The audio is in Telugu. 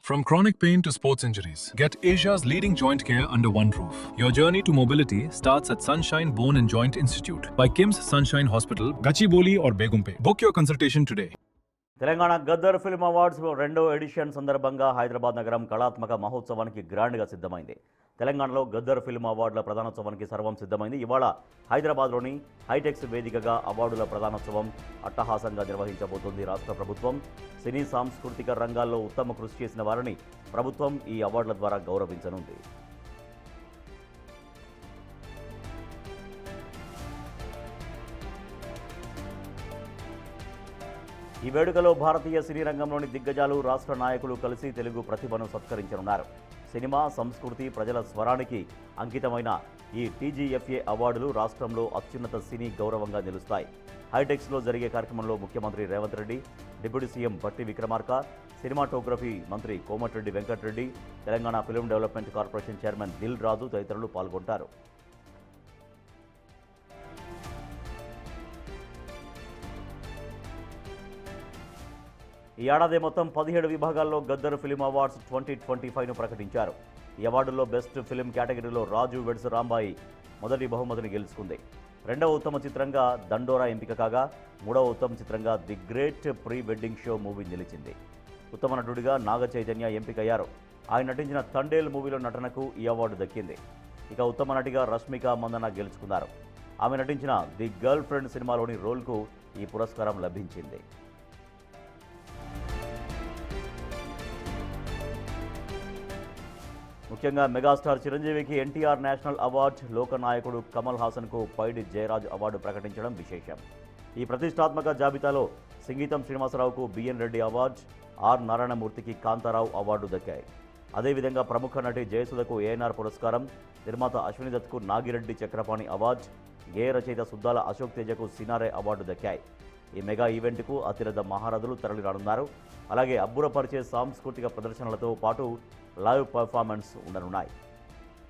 From chronic pain to sports injuries, get Asia's leading joint care under one roof. Your journey to mobility starts at Sunshine Bone and Joint Institute by Kim's Sunshine Hospital, Gachibowli or Begumpe. Book your consultation today. Telangana Gaddar film awards రెండో ఎడిషన్ సందర్భంగా హైదరాబాద్ నగరం కళాత్మక మహోత్సవానికి గ్రాండ్గా సిద్ధమైంది. తెలంగాణలో గద్దర్ ఫిల్మ్ అవార్డుల ప్రధానోత్సవానికి సర్వం సిద్ధమైంది. ఇవాళ హైదరాబాద్లోని హైటెక్స్ వేదికగా అవార్డుల ప్రధానోత్సవం అట్టహాసంగా నిర్వహించబోతోంది రాష్ట్ర ప్రభుత్వం. సినీ సాంస్కృతిక రంగాల్లో ఉత్తమ కృషి చేసిన వారిని ప్రభుత్వం ఈ అవార్డుల ద్వారా గౌరవించనుంది. ఈ వేడుకలో భారతీయ సినీ రంగంలోని దిగ్గజాలు, రాష్ట్ర నాయకులు కలిసి తెలుగు ప్రతిభను సత్కరించనున్నారు. సినిమా, సంస్కృతి, ప్రజల స్వరానికి అంకితమైన ఈ టీజీఎఫ్ఏ అవార్డులు రాష్ట్రంలో అత్యున్నత సినీ గౌరవంగా నిలుస్తాయి. హైటెక్స్లో జరిగే కార్యక్రమంలో ముఖ్యమంత్రి Revanth Reddy, deputy CM Bhatti Vikramarka, cinematography మంత్రి Komatireddy Venkatareddy, Telangana film development corporation chairman Dil Raju తదితరులు పాల్గొంటారు. ఈ ఏడాది మొత్తం 17 విభాగాల్లో గద్దర్ ఫిల్మ్ అవార్డ్స్ 2025ను ప్రకటించారు. ఈ అవార్డుల్లో బెస్ట్ ఫిల్మ్ కేటగిరీలో రాజు వెడ్స్ రాంబాయి మొదటి బహుమతిని గెలుచుకుంది. రెండవ ఉత్తమ చిత్రంగా దండోరా ఎంపిక కాగా, మూడవ ఉత్తమ చిత్రంగా the great pre wedding show movie నిలిచింది. ఉత్తమ నటుడిగా నాగ చైతన్య ఎంపికయ్యారు. ఆయన నటించిన తండేల్ మూవీలో నటనకు ఈ అవార్డు దక్కింది. ఇక ఉత్తమ నటిగా రష్మిక మందన గెలుచుకున్నారు. ఆమె నటించిన ది గర్ల్ ఫ్రెండ్ సినిమాలోని రోల్కు ఈ పురస్కారం లభించింది. ముఖ్యంగా మెగాస్టార్ చిరంజీవికి ఎన్టీఆర్ నేషనల్ అవార్డు, లోకనాయకుడు కమల్ హాసన్కు పైడి జయరాజ్ అవార్డు ప్రకటించడం విశేషం. ఈ ప్రతిష్టాత్మక జాబితాలో సింగీతం శ్రీనివాసరావుకు బిఎన్ రెడ్డి అవార్డు, ఆర్ నారాయణమూర్తికి కాంతారావు అవార్డు దక్కాయి. అదేవిధంగా ప్రముఖ నటి జయసుధకు ఏఎన్ఆర్ పురస్కారం, నిర్మాత అశ్విని దత్కు నాగిరెడ్డి చక్రపాణి అవార్డు, గేయ రచయిత సుద్దాల అశోక్ తేజకు సినారే అవార్డు దక్కాయి. ఈ మెగా ఈవెంట్కు అతిరథ మహారథులు తరలిరానున్నారు. అలాగే అబ్బురపరిచే సాంస్కృతిక ప్రదర్శనలతో పాటు లైవ్ పర్ఫార్మెన్స్ ఉండనున్నాయి.